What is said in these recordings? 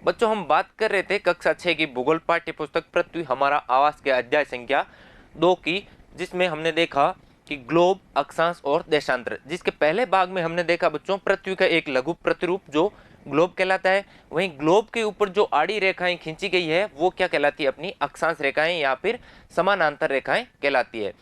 बच्चों हम बात कर रहे थे कक्षा 6 की भूगोल पाठ्य पुस्तक पृथ्वी हमारा आवास के अध्याय संख्या 2 की, जिसमें हमने देखा कि ग्लोब, अक्षांश और देशांतर। जिसके पहले भाग में हमने देखा बच्चों पृथ्वी का एक लघु प्रतिरूप जो ग्लोब कहलाता है। वहीं ग्लोब के ऊपर जो आड़ी रेखाएं खींची गई है वो क्या कहलाती है? अपनी अक्षांश रेखाएं या फिर समानांतर रेखाएं कहलाती है।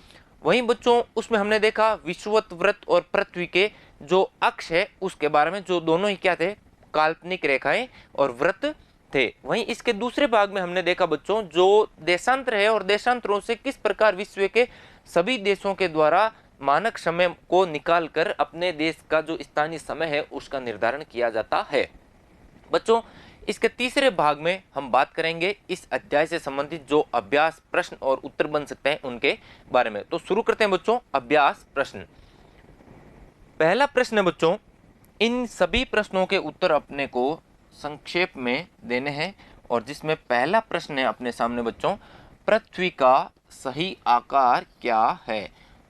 वहीं बच्चों उसमें हमने देखा विषुवत वृत्त और पृथ्वी के जो अक्ष है उसके बारे में, जो दोनों ही क्या थे? काल्पनिक रेखाएं और वृत्त थे। वहीं इसके दूसरे भाग में हमने देखा बच्चों जो देशांतर है और देशांतरों से किस प्रकार विश्व के सभी देशों के द्वारा मानक समय को निकालकर अपने देश का जो स्थानीय समय है उसका निर्धारण किया जाता है। बच्चों इसके तीसरे भाग में हम बात करेंगे इस अध्याय से संबंधित जो अभ्यास प्रश्न और उत्तर बन सकते हैं उनके बारे में। तो शुरू करते हैं बच्चों अभ्यास प्रश्न। पहला प्रश्न है बच्चों, इन सभी प्रश्नों के उत्तर अपने को संक्षेप में देने हैं और जिसमें पहला प्रश्न है अपने सामने बच्चों, पृथ्वी का सही आकार क्या है?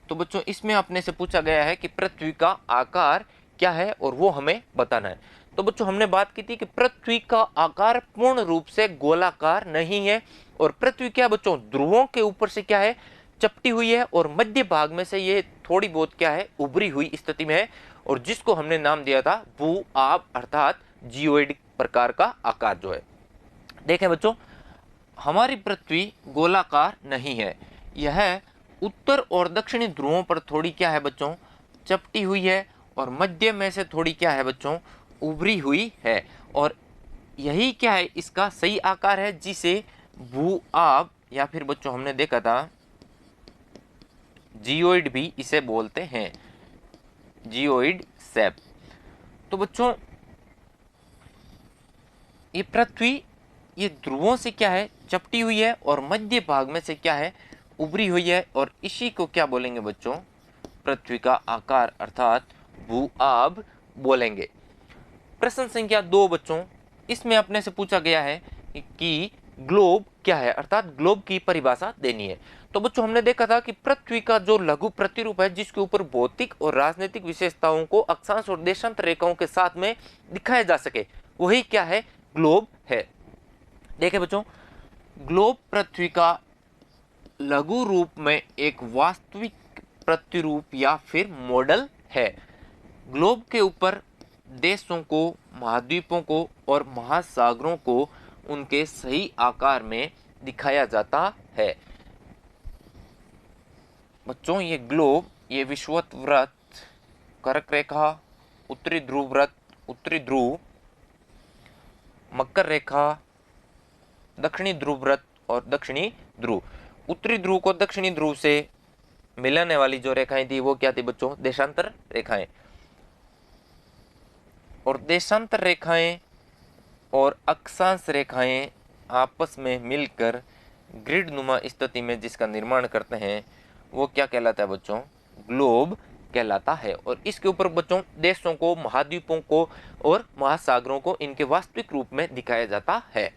तो बच्चों इसमें अपने से पूछा गया है कि पृथ्वी का आकार क्या है और वो हमें बताना है। तो बच्चों हमने बात की थी कि पृथ्वी का आकार पूर्ण रूप से गोलाकार नहीं है और पृथ्वी क्या बच्चों ध्रुवों के ऊपर से क्या है? चपटी हुई है और मध्य भाग में से ये थोड़ी बहुत क्या है? उभरी हुई स्थिति में है और जिसको हमने नाम दिया था भू आब अर्थात जियोइड प्रकार का आकार जो है। देखें बच्चों हमारी पृथ्वी गोलाकार नहीं है, यह उत्तर और दक्षिणी ध्रुवों पर थोड़ी क्या है बच्चों? चपटी हुई है और मध्य में से थोड़ी क्या है बच्चों? उभरी हुई है और यही क्या है? इसका सही आकार है जिसे भू आब या फिर बच्चों हमने देखा था जियोइड भी इसे बोलते हैं, जियोइड शेप। तो बच्चों ये पृथ्वी ये ध्रुवों से क्या है? चपटी हुई है और मध्य भाग में से क्या है? उभरी हुई है और इसी को क्या बोलेंगे बच्चों? पृथ्वी का आकार अर्थात भू आब बोलेंगे। प्रश्न संख्या 2 बच्चों, इसमें अपने से पूछा गया है कि ग्लोब क्या है अर्थात ग्लोब की परिभाषा देनी है। तो बच्चों हमने देखा था कि पृथ्वी का जो लघु प्रतिरूप है जिसके ऊपर भौतिक और राजनीतिक विशेषताओं को अक्षांश और देशांतर रेखाओं के साथ में दिखाया जा सके वही क्या है? ग्लोब है। देखें बच्चों ग्लोब पृथ्वी का लघु रूप में एक वास्तविक प्रतिरूप या फिर मॉडल है। ग्लोब के ऊपर देशों को, महाद्वीपों को और महासागरों को उनके सही आकार में दिखाया जाता है। बच्चों ये ग्लोब, ये विषुवत वृत्त, कर्क रेखा, उत्तरी ध्रुव वृत्त, उत्तरी ध्रुव, मकर रेखा, दक्षिणी ध्रुव वृत्त और दक्षिणी ध्रुव। उत्तरी ध्रुव को दक्षिणी ध्रुव से मिलाने वाली जो रेखाएं थी वो क्या थी बच्चों? देशांतर रेखाएं। और देशांतर रेखाएं और अक्षांश रेखाएं आपस में मिलकर ग्रिड नुमा स्थिति में जिसका निर्माण करते हैं वो क्या कहलाता है बच्चों? ग्लोब कहलाता है। और इसके ऊपर बच्चों देशों को, महाद्वीपों को और महासागरों को इनके वास्तविक रूप में दिखाया जाता है।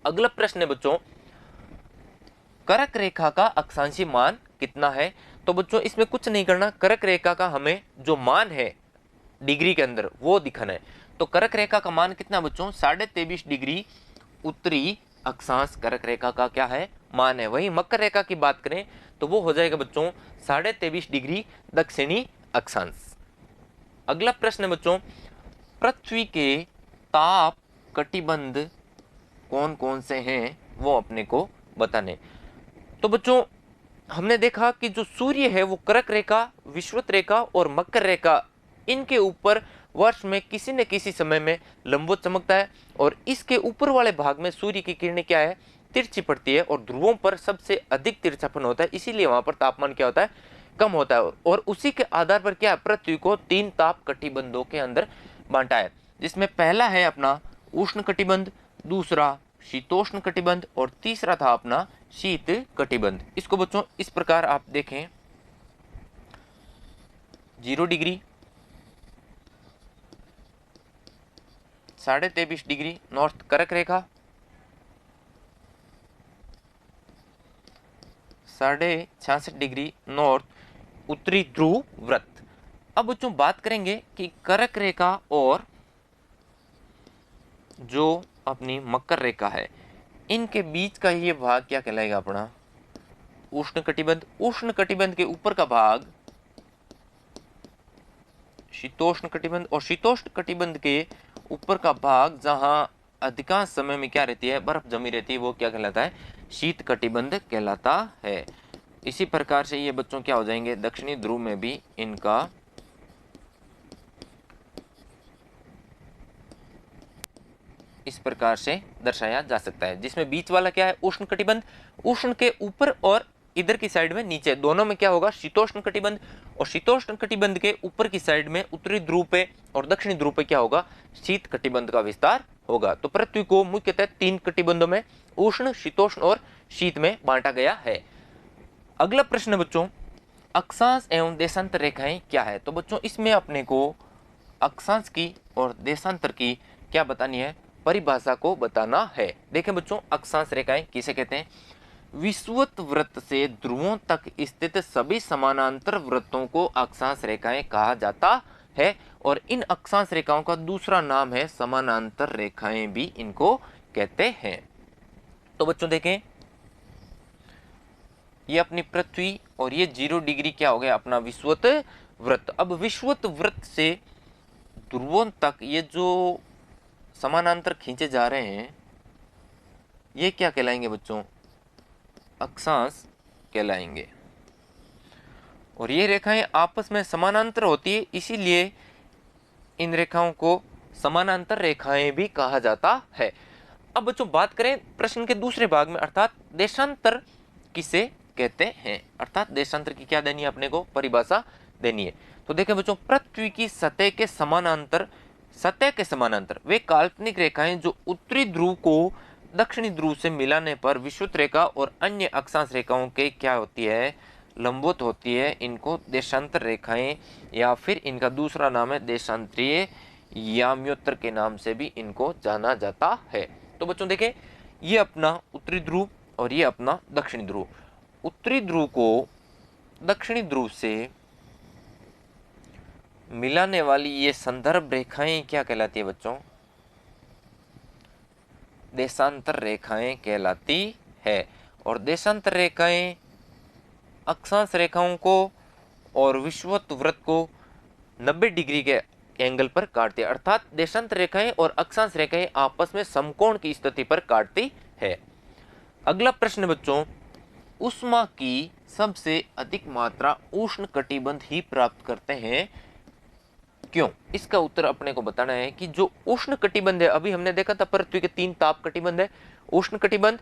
अगला प्रश्न है बच्चों, कर्क रेखा का अक्षांशीय मान कितना है? तो बच्चों इसमें कुछ नहीं करना, कर्क रेखा का हमें जो मान है डिग्री के अंदर वो दिखाना है। तो कर्क रेखा का मान कितना बच्चों? 23.5 डिग्री उत्तरी अक्षांश कर्क रेखा का क्या है? मान है। वहीं मकर रेखा की बात करें तो वो हो जाएगा बच्चों 23.5 डिग्री दक्षिणी अक्षांश। अगला प्रश्न है बच्चों, पृथ्वी के ताप कटिबंध कौन कौन से हैं वो अपने को बताने। तो बच्चों हमने देखा कि जो सूर्य है वो कर्क रेखा, विषुवत रेखा और मकर रेखा इनके ऊपर वर्ष में किसी न किसी समय में लंबवत चमकता है और इसके ऊपर वाले भाग में सूर्य की किरणें क्या है? तिरछी पड़ती है और ध्रुवों पर सबसे अधिक तिरछापन होता है, इसीलिए वहां पर तापमान क्या होता है? कम होता है। और उसी के आधार पर क्या है? पृथ्वी को 3 ताप कटिबंधों के अंदर बांटा है, जिसमें पहला है अपना उष्ण कटिबंध, दूसरा शीतोष्ण कटिबंध और तीसरा था अपना शीत कटिबंध। इसको बच्चों इस प्रकार आप देखें, 0 डिग्री, 23.5 डिग्री नॉर्थ कर्क रेखा, 66.5 डिग्री नॉर्थ उत्तरी ध्रुव वृत्त। अब बच्चों बात करेंगे कि कर्क रेखा और जो अपनी मकर रेखा है, इनके बीच का ये भाग क्या कहलाएगा अपना उष्ण कटिबंध। उष्ण कटिबंध के ऊपर का भाग शीतोष्ण कटिबंध, और शीतोष्ण कटिबंध के ऊपर का भाग जहां अधिकांश समय में क्या रहती है, बर्फ जमी रहती है, वो क्या कहलाता है, शीत कटिबंध कहलाता है। इसी प्रकार से ये बच्चों क्या हो जाएंगे, दक्षिणी ध्रुव में भी इनका इस प्रकार से दर्शाया जा सकता है, जिसमें बीच वाला क्या है, उष्ण कटिबंध। उष्ण के ऊपर और इधर की साइड में नीचे दोनों में क्या होगा, शीतोष्ण कटिबंध। और शीतोष्ण कटिबंध के ऊपर की साइड में उत्तरी ध्रुव पे और दक्षिणी ध्रुव पे क्या होगा, शीत कटिबंध का विस्तार होगा। तो पृथ्वी को मुख्यतः 3 कटिबंधों में, उष्ण, शीतोष्ण और शीत में बांटा गया है। अगला प्रश्न बच्चों, अक्षांश एवं देशांतर रेखाएं क्या है। तो बच्चों इसमें अपने को अक्षांश की और देशांतर की क्या बतानी है, परिभाषा को बताना है। देखें बच्चों, अक्षांश रेखाएं किसे कहते हैं, विषुवत वृत्त से ध्रुवों तक स्थित सभी समानांतर वृत्तों को अक्षांश रेखाएं कहा जाता है। और इन अक्षांश रेखाओं का दूसरा नाम है समानांतर रेखाएं भी इनको कहते हैं। तो बच्चों देखें, ये अपनी पृथ्वी और ये 0 डिग्री क्या हो गया, अपना विषुवत वृत्त। अब विषुवत वृत्त से ध्रुवों तक ये जो समानांतर खींचे जा रहे हैं, ये क्या कहलाएंगे बच्चों, अक्षांश कहलाएंगे। और ये रेखाएं आपस में समानांतर होती है, इसीलिए इन रेखाओं को समानांतर रेखाएं भी कहा जाता है। अब बच्चों बात करें प्रश्न के दूसरे भाग में, अर्थात देशांतर किसे कहते हैं, अर्थात देशांतर की क्या देनी है अपने को, परिभाषा देनी है। तो देखें बच्चों, पृथ्वी की सतह के समानांतर वे काल्पनिक रेखाएं जो उत्तरी ध्रुव को दक्षिणी ध्रुव से मिलाने पर विषुवत रेखा और अन्य अक्षांश रेखाओं के क्या होती है, लंबवत होती है। इनको देशांतर रेखाएं या फिर इनका दूसरा नाम है देशांतरीय याम्योत्तर के नाम से भी इनको जाना जाता है। तो बच्चों देखें, ये अपना उत्तरी ध्रुव और ये अपना दक्षिणी ध्रुव। उत्तरी ध्रुव को दक्षिणी ध्रुव से मिलाने वाली ये संदर्भ रेखाएं क्या कहलाती है बच्चों, देशांतर रेखाएं कहलाती है। और देशांतर रेखाएं अक्षांश रेखाओं को और विषुवत वृत्त को 90 डिग्री के एंगल पर काटती है, अर्थात देशांतर रेखाएं और अक्षांश रेखाएं आपस में समकोण की स्थिति पर काटती है। अगला प्रश्न बच्चों, ऊष्मा की सबसे अधिक मात्रा उष्ण कटिबंध ही प्राप्त करते हैं, क्यों। इसका उत्तर अपने को बताना है कि जो उष्ण कटिबंध है, अभी हमने देखा था पृथ्वी के 3 ताप कटिबंध है, उष्ण कटिबंध,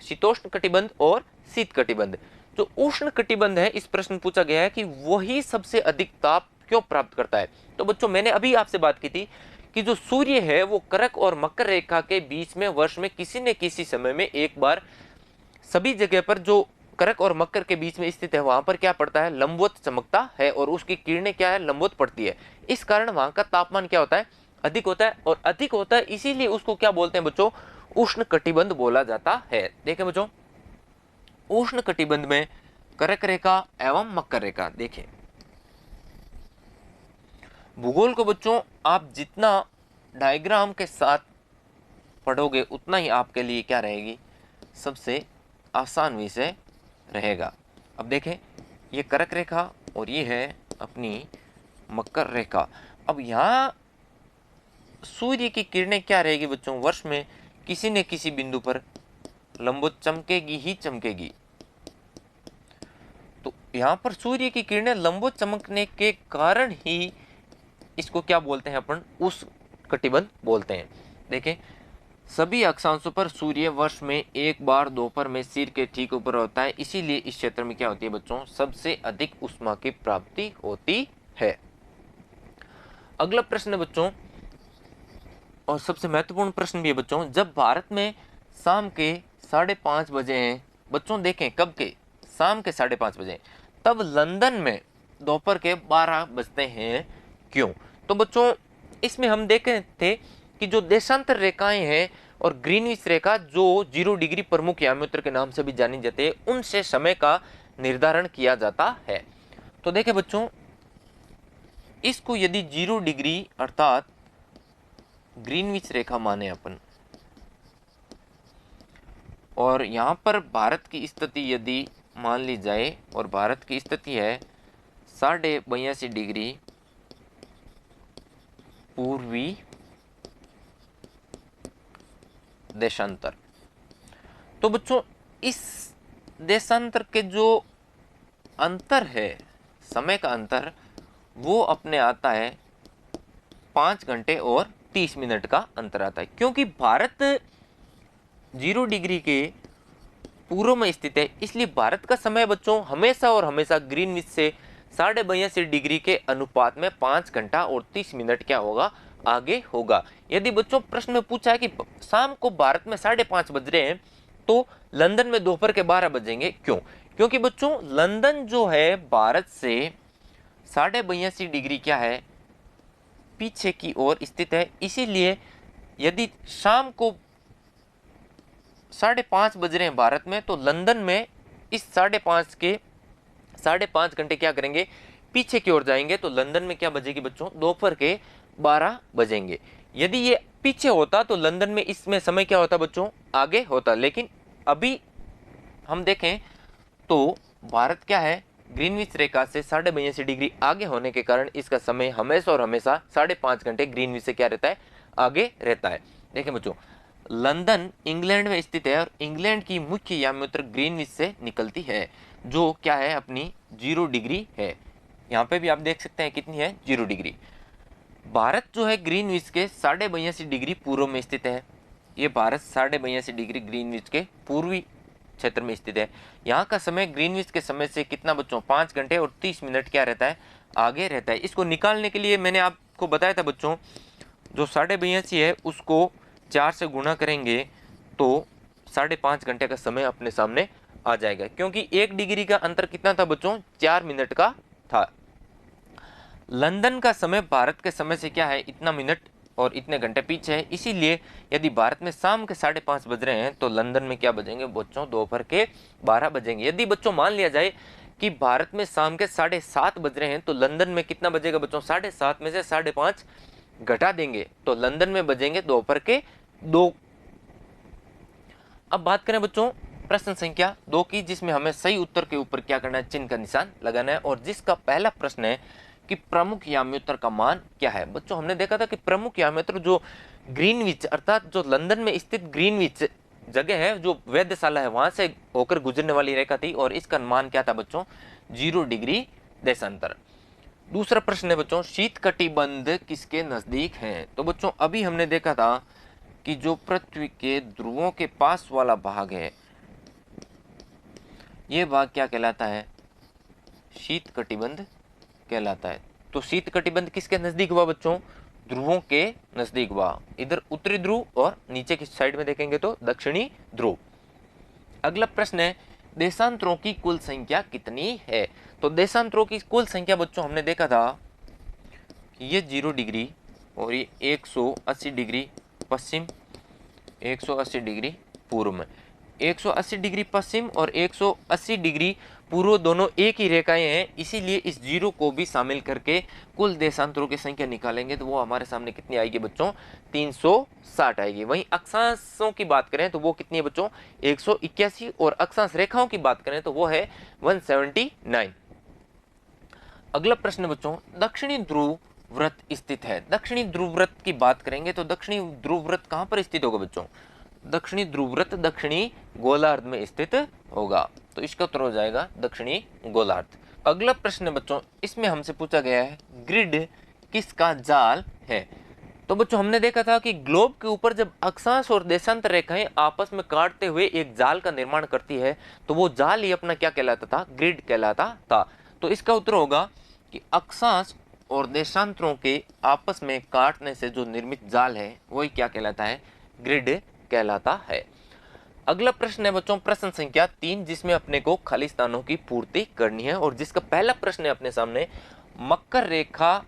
शीतोष्ण कटिबंध और शीत कटिबंध। जो उष्ण कटिबंध है, इस प्रश्न पूछा गया है कि वही सबसे अधिक ताप क्यों प्राप्त करता है। तो बच्चों मैंने अभी आपसे बात की थी कि जो सूर्य है वो कर्क और मकर रेखा के बीच में वर्ष में किसी न किसी समय में एक बार सभी जगह पर जो कर्क और मकर के बीच में स्थित है वहां पर क्या पड़ता है, लंबवत चमकता है और उसकी किरणें क्या है, लंबवत पड़ती है। इस कारण वहां का तापमान क्या होता है, अधिक होता है। और अधिक होता है इसीलिए उसको क्या बोलते हैं बच्चों, उष्ण कटिबंध बोला जाता है। देखें बच्चों, उष्ण कटिबंध में कर्क रेखा एवं मकर रेखा, देखें भूगोल को बच्चों आप जितना डायग्राम के साथ पढ़ोगे उतना ही आपके लिए क्या रहेगी, सबसे आसान विषय रहेगा। अब देखें, ये कर्क रेखा और ये है अपनी मकर रेखा। अब यहाँ सूर्य की किरणें क्या रहेगी बच्चों, वर्ष में किसी न किसी बिंदु पर लंबवत चमकेगी ही चमकेगी। तो यहाँ पर सूर्य की किरणें लंबवत चमकने के कारण ही इसको क्या बोलते हैं अपन, उष्ण कटिबंध बोलते हैं। देखें, सभी अक्षांशों पर सूर्य वर्ष में एक बार दोपहर में सिर के ठीक ऊपर होता है, इसीलिए इस क्षेत्र में क्या होती है बच्चों, सबसे अधिक ऊष्मा की प्राप्ति होती है। अगला प्रश्न बच्चों, और सबसे महत्वपूर्ण प्रश्न भी है बच्चों, जब भारत में शाम के 5:30 बजे हैं बच्चों, देखें कब के, शाम के 5:30 बजे, तब लंदन में दोपहर के 12 बजते हैं, क्यों। तो बच्चों इसमें हम देखे थे कि जो देशांतर रेखाएं हैं और ग्रीनविच रेखा जो 0 डिग्री प्रमुख याम्योत्तर के नाम से भी जानी जाती है, उनसे समय का निर्धारण किया जाता है। तो देखें बच्चों, इसको यदि 0 डिग्री अर्थात ग्रीनविच रेखा माने अपन, और यहाँ पर भारत की स्थिति यदि मान ली जाए, और भारत की स्थिति है 82.5 डिग्री पूर्वी देशांतर। तो बच्चों इस देशांतर के जो अंतर है, समय का अंतर, वो अपने आता है 5 घंटे और 30 मिनट का अंतर आता है। क्योंकि भारत 0 डिग्री के पूर्व में स्थित है, इसलिए भारत का समय बच्चों हमेशा और हमेशा ग्रीनविच से 82.5 डिग्री के अनुपात में 5 घंटा और 30 मिनट क्या होगा, आगे होगा। यदि बच्चों प्रश्न में पूछा है कि शाम को भारत में 5:30 बज रहे हैं, तो लंदन में दोपहर के 12 बजेंगे, क्यों? क्योंकि बच्चों लंदन जो है भारत से 82.5 डिग्री क्या है, पीछे की ओर स्थित है। इसीलिए यदि शाम को 5:30 बज रहे हैं भारत में, तो लंदन में इस 5:30 घंटे क्या करेंगे, पीछे की ओर जाएंगे। तो लंदन में क्या बजेगी बच्चों, दोपहर के 12 बजेंगे। यदि ये पीछे होता तो लंदन में इसमें समय क्या होता बच्चों, आगे होता। लेकिन अभी हम देखें तो भारत क्या है, ग्रीनविच रेखा से 82.5 डिग्री आगे होने के कारण इसका समय हमेशा और हमेशा 5:30 घंटे ग्रीनविच से क्या रहता है, आगे रहता है। देखें बच्चों, लंदन इंग्लैंड में स्थित है और इंग्लैंड की मुख्य याम्योत्र ग्रीनविच से निकलती है, जो क्या है, अपनी 0 डिग्री है। यहाँ पे भी आप देख सकते हैं कितनी है, 0 डिग्री। भारत जो है ग्रीनविच के 82.5 डिग्री पूर्व में स्थित है। ये भारत 82.5 डिग्री ग्रीनविच के पूर्वी क्षेत्र में स्थित है। यहाँ का समय ग्रीनविच के समय से कितना बच्चों, 5 घंटे और 30 मिनट क्या रहता है, आगे रहता है। इसको निकालने के लिए मैंने आपको बताया था बच्चों, जो 82.5 है उसको 4 से गुणा करेंगे तो 5.5 घंटे का समय अपने सामने आ जाएगा। क्योंकि 1 डिग्री का अंतर कितना था बच्चों, 4 मिनट का था। लंदन का समय भारत के समय से क्या है, इतना मिनट और इतने घंटे पीछे है। इसीलिए यदि भारत में शाम के 5:30 बज रहे हैं, तो लंदन में क्या बजेंगे बच्चों, दोपहर के 12 बजेंगे। यदि बच्चों मान लिया जाए कि भारत में शाम के 7:30 बज रहे हैं, तो लंदन में कितना बजेगा बच्चों, 7:30 में से 5:30 घटा देंगे तो लंदन में बजेंगे दोपहर के 2। अब बात करें बच्चों प्रश्न संख्या 2 की, जिसमें हमें सही उत्तर के ऊपर क्या करना है, चिन्ह का निशान लगाना है। और जिसका पहला प्रश्न है कि प्रमुख याम्योत्र का मान क्या है। बच्चों हमने देखा था कि प्रमुख याम्योत्र जो ग्रीनविच अर्थात जो लंदन में स्थित ग्रीनविच जगह है, जो वेधशाला है, वहां से होकर गुजरने वाली रेखा थी, और इसका मान क्या था बच्चों, 0 डिग्री देशांतर। दूसरा प्रश्न है बच्चों, शीत कटिबंध किसके नजदीक है। तो बच्चों अभी हमने देखा था कि जो पृथ्वी के ध्रुवों के पास वाला भाग है, ये भाग क्या कहलाता है, शीत कटिबंध कहलाता है। तो शीत कटिबंध किसके नजदीक हुआ बच्चों, ध्रुवों के नजदीक हुआ। इधर उत्तरी ध्रुव और नीचे की साइड में देखेंगे तो दक्षिणी ध्रुव। अगला प्रश्न है, देशांतरों की कुल संख्या कितनी है। तो देशांतरों की कुल संख्या बच्चों हमने देखा था कि ये 0 डिग्री और ये 180 डिग्री पश्चिम, 180 डिग्री पूर्व में, 180 डिग्री पश्चिम और 180 डिग्री पूर्व दोनों एक ही रेखाएं हैं। इसीलिए इस 0 को भी शामिल करके कुल देशांतरों की संख्या निकालेंगे तो वो हमारे सामने कितनी आएगी बच्चों, 360 आएगी। वहीं अक्षांशों की बात करें तो वो कितनी है बच्चों, 181, और अक्षांश रेखाओं की बात करें तो वो है 179। अगला प्रश्न बच्चों, दक्षिणी ध्रुव व्रत स्थित है। दक्षिणी ध्रुव व्रत की बात करेंगे तो दक्षिणी ध्रुव व्रत कहां पर स्थित होगा बच्चों, दक्षिणी ध्रुव व्रत दक्षिणी गोलार्ध में स्थित होगा। तो इसका उत्तर हो जाएगा दक्षिणी गोलार्ध। अगला प्रश्न बच्चों, इसमें हमसे पूछा गया है ग्रिड किसका जाल है। तो बच्चों हमने देखा था कि ग्लोब के ऊपर जब अक्षांश और देशांतर रेखाएं आपस में काटते हुए एक जाल का निर्माण करती है, तो वो जाल ही अपना क्या कहलाता था, ग्रिड कहलाता था। तो इसका उत्तर होगा कि अक्षांश और देशांतरों के आपस में काटने से जो निर्मित जाल है वही क्या कहलाता है, ग्रिड कहलाता है। अगला प्रश्न है बच्चों प्रश्न संख्या 3, जिसमें अपने को खाली स्थानों की पूर्ति करनी है। और जिसका पहला प्रश्न है अपने सामने, मकर रेखा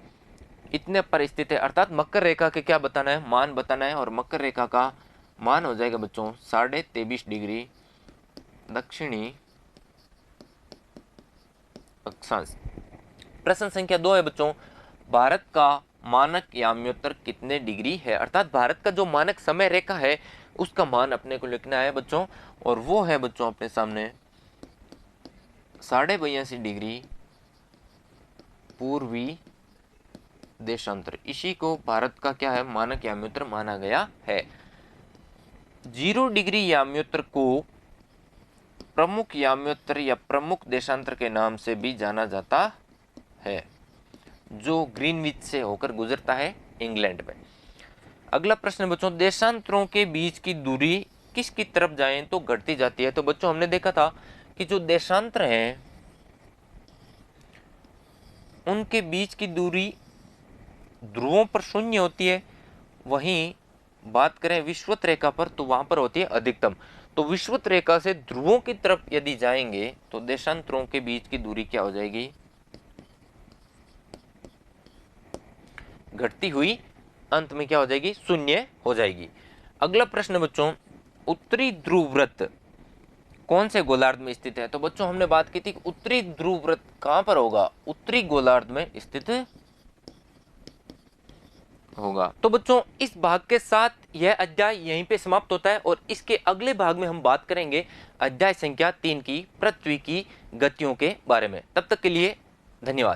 इतने पर स्थित है, अर्थात मकर रेखा के क्या बताना है, मान बताना है। और मकर रेखा का मान हो जाएगा बच्चों 23.5 डिग्री दक्षिणी अक्षांश। प्रश्न संख्या 2 है बच्चों, भारत का मानक याम्योत्तर कितने डिग्री है, अर्थात भारत का जो मानक समय रेखा है उसका मान अपने को लिखना है बच्चों, और वो है बच्चों अपने सामने 82.5 डिग्री पूर्वी देशांतर। इसी को भारत का क्या है, मानक याम्योत्र माना गया है। 0 डिग्री याम्योत्र को प्रमुख याम्योत्र या प्रमुख देशांतर के नाम से भी जाना जाता है, जो ग्रीनविच से होकर गुजरता है इंग्लैंड में। अगला प्रश्न बच्चों, देशांतरों के बीच की दूरी किसकी तरफ जाएं तो घटती जाती है। तो बच्चों हमने देखा था कि जो देशांतर हैं उनके बीच की दूरी ध्रुवों पर शून्य होती है, वहीं बात करें विषुवत रेखा पर तो वहां पर होती है अधिकतम। तो विषुवत रेखा से ध्रुवों की तरफ यदि जाएंगे तो देशांतरों के बीच की दूरी क्या हो जाएगी, घटती हुई अंत में क्या हो जाएगी, शून्य हो जाएगी। अगला प्रश्न बच्चों, उत्तरी ध्रुव वृत्त कौन से गोलार्ध में स्थित है। तो बच्चों हमने बात की थी उत्तरी ध्रुव वृत्त कहां पर होगा, उत्तरी गोलार्ध में स्थित होगा। तो बच्चों इस भाग के साथ यह अध्याय यहीं पे समाप्त होता है, और इसके अगले भाग में हम बात करेंगे अध्याय संख्या 3 की, पृथ्वी की गतियों के बारे में। तब तक के लिए धन्यवाद।